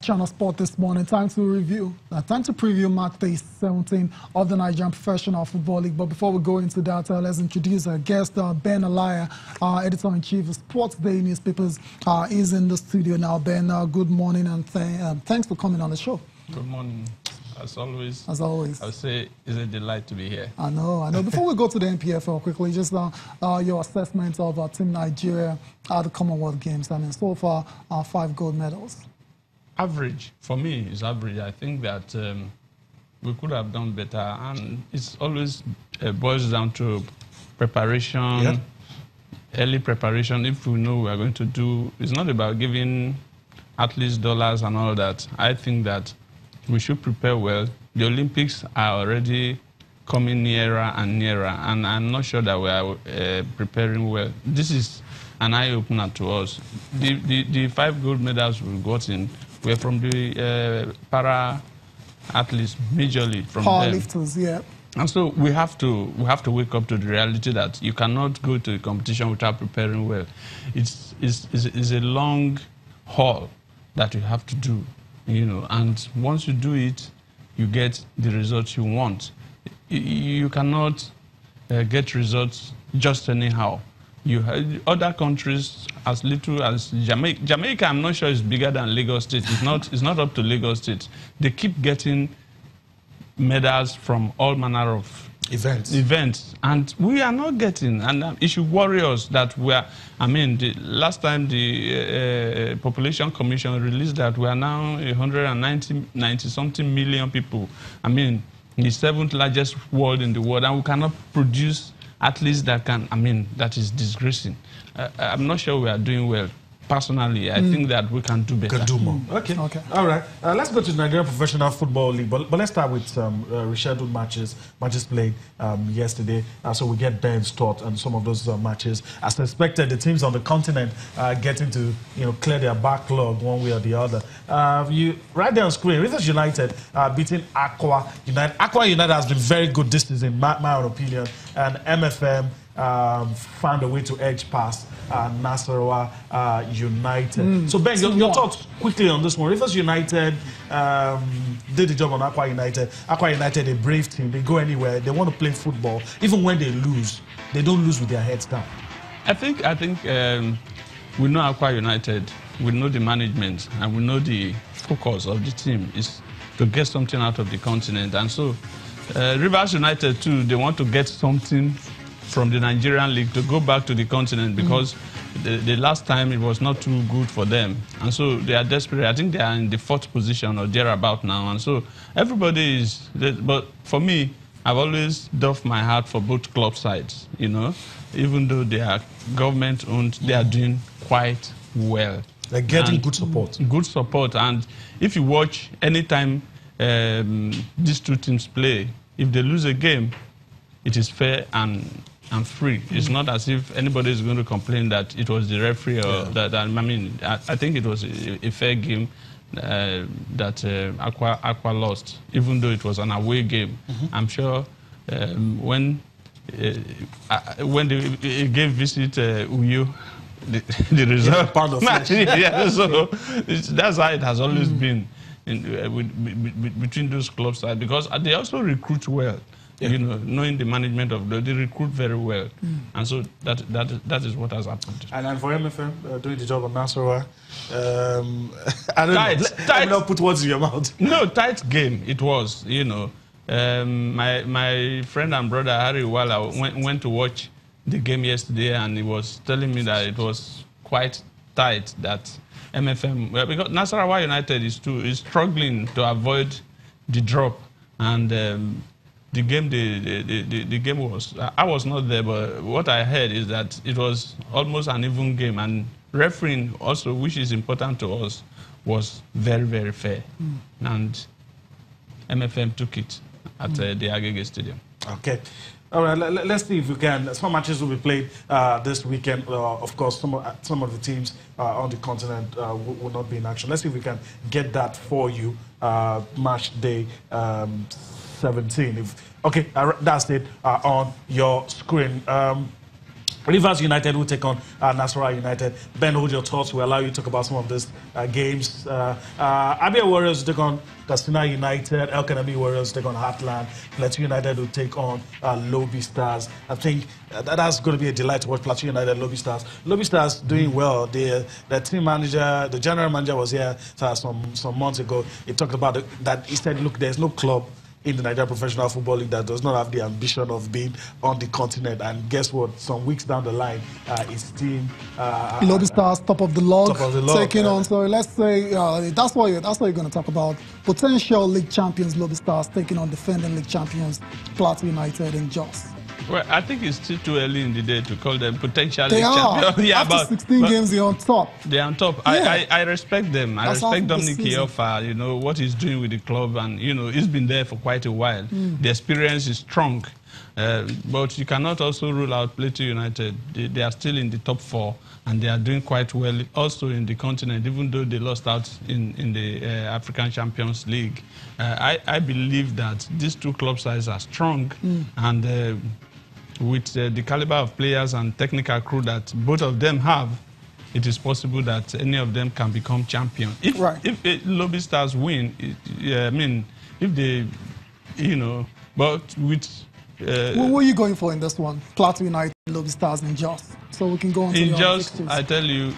Channel Sport this morning. Time to preview match day 17 of the Nigerian Professional Football League. But before we go into that, let's introduce our guest, Ben Alaya, editor-in-chief of Sports Day newspapers, is in the studio now. Ben, good morning and thanks for coming on the show. Good morning. As always. As always. I would say it's a delight to be here. I know. Before we go to the NPFL quickly, just your assessment of Team Nigeria at the Commonwealth Games. I mean, so far, 5 gold medals. Average. For me, it's average. I think that we could have done better. And it's always boils down to preparation, early preparation. If we know we are going to do, it's not about giving athletes dollars and all that. I think that we should prepare well. The Olympics are already coming nearer and nearer, and I'm not sure that we are preparing well. This is an eye-opener to us. The 5 gold medals we got in were from the para athletes, majorly from powerlifters, yeah. And so we have to wake up to the reality that you cannot go to a competition without preparing well. It's a long haul that you have to do. You know, and once you do it, you get the results you want. You cannot get results just anyhow. You have other countries as little as Jamaica. Jamaica, I'm not sure is bigger than Lagos State. It's not up to Lagos State. They keep getting medals from all manner of events, and we are not getting. And it should worry us that we are. I mean, the last time the Population Commission released that we are now 190 something million people. I mean, the 7th largest world in the world, and we cannot produce athletes that can. I mean, that is disgracing. I'm not sure we are doing well. Personally, I think that we can do better. Can do more. Okay. All right. Let's go to the Nigerian Professional Football League. But let's start with some rescheduled matches played yesterday. So we get Ben's thought on some of those matches. As expected, the teams on the continent are getting to clear their backlog one way or the other. Right there on screen, Rivers United beating Aqua United. Aqua United has been very good this season, in my own opinion. And MFM found a way to edge past Nasarawa United. So Ben, your thoughts quickly on this one. Rivers United did the job on Aqua United. Aqua United, a brave team. They go anywhere. They want to play football. Even when they lose, they don't lose with their heads down. I think we know Aqua United. We know the management, and we know the focus of the team is to get something out of the continent. And so Rivers United too, they want to get something from the Nigerian league to go back to the continent, because the last time it was not too good for them. And so they are desperate. I think they are in the 4th position or thereabout now. And so everybody is, but for me, I've always doffed my heart for both club sides, even though they are government owned, they are doing quite well. They're getting good support. Good support. And if you watch anytime these two teams play, if they lose a game, it is fair and free. It's not as if anybody is going to complain that it was the referee or that. I mean, I think it was a fair game that Aqua lost, even though it was an away game. I'm sure when they gave visit Uyo, the result part of it. So that's how it has always been between those clubs, because they also recruit well. Knowing the management of they recruit very well, and so that is what has happened. And for MFM doing the job on Nasarawa, I don't know. Let me not put words in your mouth. No, tight game it was. My friend and brother Harry Wala went to watch the game yesterday, and he was telling me that it was quite tight. That MFM, because Nasarawa United is struggling to avoid the drop, and. The game was, I was not there, but what I heard is that it was almost an even game, and refereeing also, which is important to us, was very, very fair. And MFM took it at the Agege Stadium. Okay. All right, let's see if we can. Some matches will be played this weekend. Of course, some of the teams on the continent will not be in action. Let's see if we can get that for you. Match day 17. Okay, that's it on your screen. Rivers United will take on Nasarawa United. Ben, hold your thoughts. We'll allow you to talk about some of these games. Abia Warriors will take on Katsina United. El Kanami Warriors will take on Heartland. Plateau United will take on Lobby Stars. I think that's going to be a delight to watch Plateau United, Lobby Stars. Lobby Stars doing well. The team manager, the general manager was here some months ago. He talked about that. He said, look, there's no club in the Nigerian Professional Football League that does not have the ambition of being on the continent. And guess what? Some weeks down the line, his team... Lobby Stars, top of the log, taking on. So let's say that's what you're going to talk about. Potential league champions, Lobby Stars, taking on defending league champions, Plateau United and Jos. Well, I think it's still too early in the day to call them potential They league are. champions. Yeah, After 16 games, they're on top. They're on top. Yeah. I respect them. I respect Dominic Iofa, you know, what he's doing with the club. And, you know, he's been there for quite a while. The experience is strong. But you cannot also rule out Plateau United. They are still in the top 4. And they are doing quite well also in the continent, even though they lost out in the African Champions League. I believe that these two club sizes are strong. And with the caliber of players and technical crew that both of them have, it is possible that any of them can become champion. If Lobby Stars win, I mean, if they, you know, but with... what are you going for in this one? Plateau United, Lobby Stars, and Jos. So we can go on to in Jos, I tell you,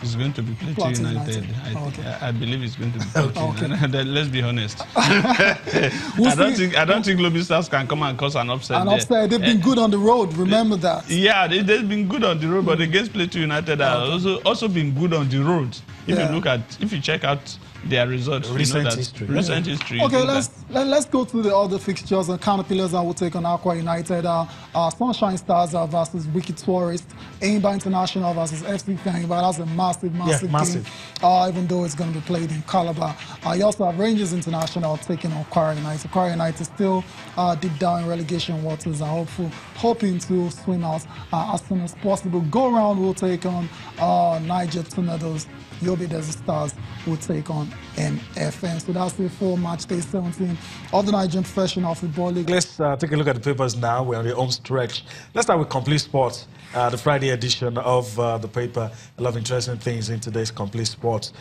it's going to be Plateau United. I believe it's going to be Plateau United. Let's be honest. I don't think Lobby Stars can come and cause an upset. They've been good on the road. Remember that. Yeah, they've been good on the road, but against Plateau United, also been good on the road. If you check out their results, recent history. Okay, let's go to the other fixtures and Caterpillars that will take on Aqua United. Sunshine Stars versus Wicked Tourist. Aimba International versus FC Fangba. That's a massive game. Even though it's going to be played in Calabar. You also have Rangers International taking on Kwara United. Kwara United still deep down in relegation waters and hoping to swim out as soon as possible. Go round will take on Niger Tornadoes. Yobe Desert Stars will take on MFN. So that's it for match day 17 of the Nigerian Professional Football League. Let's take a look at the papers now. We're on the home stretch. Let's start with Complete Sports, the Friday edition of the paper. A lot of interesting things in today's Complete Sports.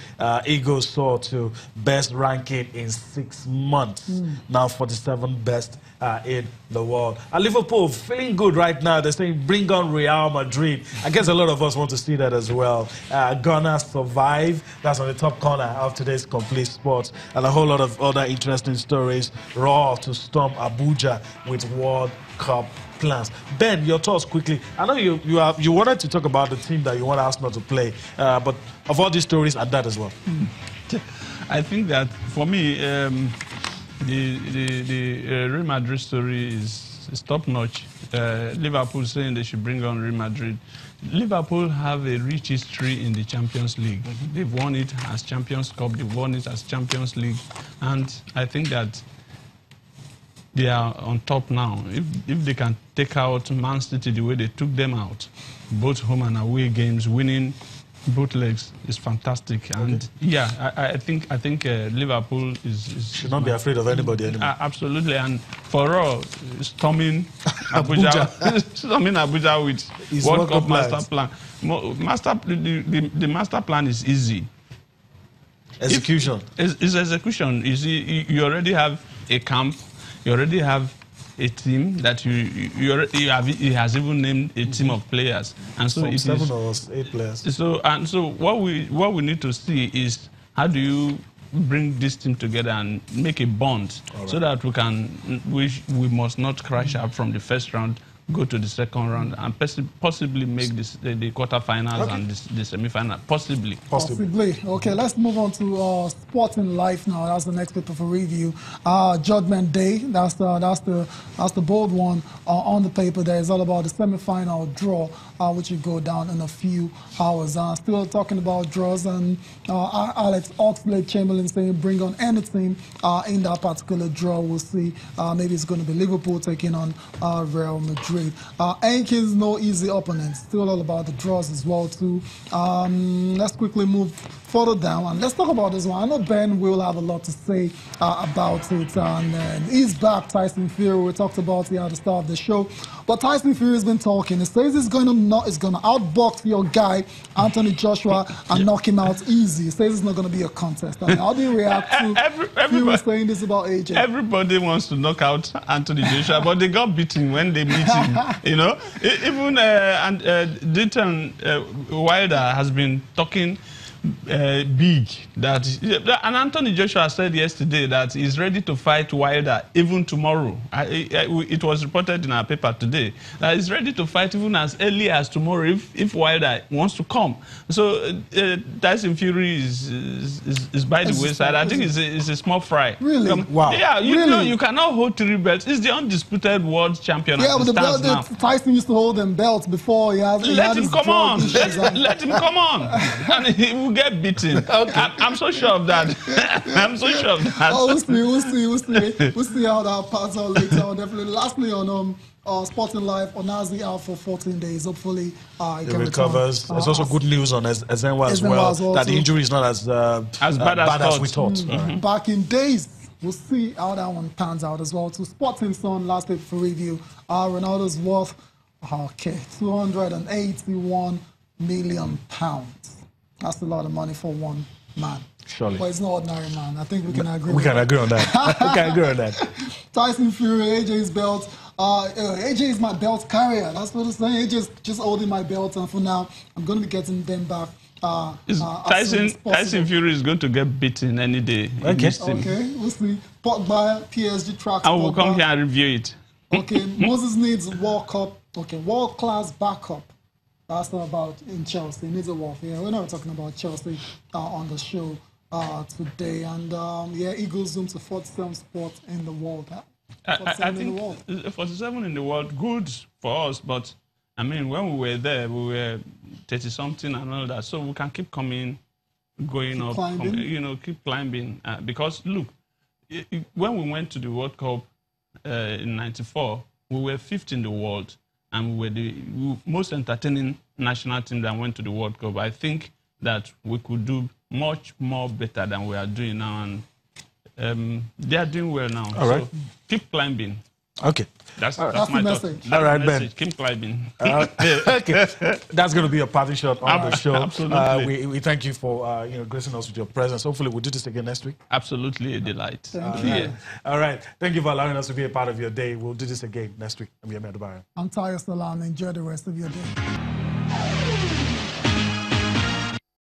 Eagles soared to best ranking in 6 months. Now 47th best in the world. Liverpool feeling good right now. They're saying bring on Real Madrid. I guess a lot of us want to see that as well. Ghana survive. That's on the top corner of today's Complete Sports. And a whole lot of other interesting stories. Raw to storm Abuja with World Cup plans. Ben, your thoughts quickly. I know you wanted to talk about the team that you want Arsenal to play, but of all these stories and that as well. I think that for me, the Real Madrid story is top notch. Liverpool saying they should bring on Real Madrid. Liverpool have a rich history in the Champions League. They've won it as Champions Cup, they've won it as Champions League, and I think that they are on top now. If they can take out Man City the way they took them out, both home and away games, winning both legs is fantastic. And yeah, I think Liverpool should not be afraid of anybody anymore. Absolutely. And for all, storming Abuja, storming Abuja with his World Cup master plan. The master plan is easy. Execution. It's execution. You see, you already have a camp. You already have a team that he has even named a team of players, and so it 7 or 8 players. So what we need to see is how do you bring this team together and make a bond, so that we must not crash out from the first round, go to the second round, and possibly make the quarterfinals and the semi-final. Possibly. Okay, let's move on to Sporting Life now. That's the next paper for review. Judgment Day. That's the bold one on the paper. There is all about the semi-final draw, which will go down in a few hours. Still talking about draws, and Alex Oxlade-Chamberlain saying bring on any team in that particular draw. We'll see. Maybe it's going to be Liverpool taking on Real Madrid. No easy opponents. Still all about the draws as well too. Let's quickly move further down, and let's talk about this one. I know Ben will have a lot to say about it, and he's back, Tyson Fury. We talked about it at the start of the show, but Tyson Fury has been talking. He says he's going to outbox your guy Anthony Joshua and knock him out easy. He says it's not going to be a contest. I mean, how do you react to Fury saying this about AJ? Everybody wants to knock out Anthony Joshua, but they got beaten when they beat him. You know, even Deaton Wilder has been talking big that, and Anthony Joshua said yesterday that he's ready to fight Wilder even tomorrow. It was reported in our paper today that he's ready to fight even as early as tomorrow if Wilder wants to come. So Tyson Fury is by the wayside. I think it's a small fry. Really? Wow. Yeah, you know, you cannot hold 3 belts. He's the undisputed world champion. Yeah, but the belt now. Tyson used to hold them belts before. Let him come on. Let him come on. And he will get beaten. Okay. I'm so sure of that. I'm so sure of that. Oh, we'll see how that pans out later on. Definitely. Lastly, on Sporting Life, Onazi out for 14 days. Hopefully, he recovers. There's also good news on Ezenwa as well. That the injury is not as bad as we thought. Mm-hmm. Back in days. We'll see how that one pans out as well. To Sporting Sun, last week for review, Ronaldo's worth, 281 million pounds. That's a lot of money for one man. Surely. But it's not ordinary man. I think we can agree. We can agree on that. We can agree on that. Tyson Fury, AJ's belt. AJ is my belt carrier. That's what I'm saying. AJ's just holding my belt, and for now, I'm going to be getting them back. Tyson Fury is going to get beaten any day. Okay, we'll see. Pogba, PSG track. I will come here and review it. Okay, Moses needs World Cup. Okay, world-class backup. That's not about in Chelsea. He needs a wolf. Yeah, we're not talking about Chelsea on the show today. And yeah, Eagles zoom to 47 spots in the world. I think 47 in the world, good for us. But I mean, when we were there, we were 30-something and all that. So we can keep going up, keep climbing. Because look, when we went to the World Cup in '94, we were 5th in the world. And we were the most entertaining national team that went to the World Cup. I think that we could do much more better than we are doing now. And they are doing well now. All right. So keep climbing. Okay. That's the my message. All right, Ben. Keep climbing. Okay. That's going to be a parting shot on the show. Absolutely. We thank you for gracing us with your presence. Hopefully we'll do this again next week. Absolutely a delight. Thank you. All right. Thank you for allowing us to be a part of your day. We'll do this again next week. I'm Yemi Adebayo. I'm Tayo Salam. Enjoy the rest of your day.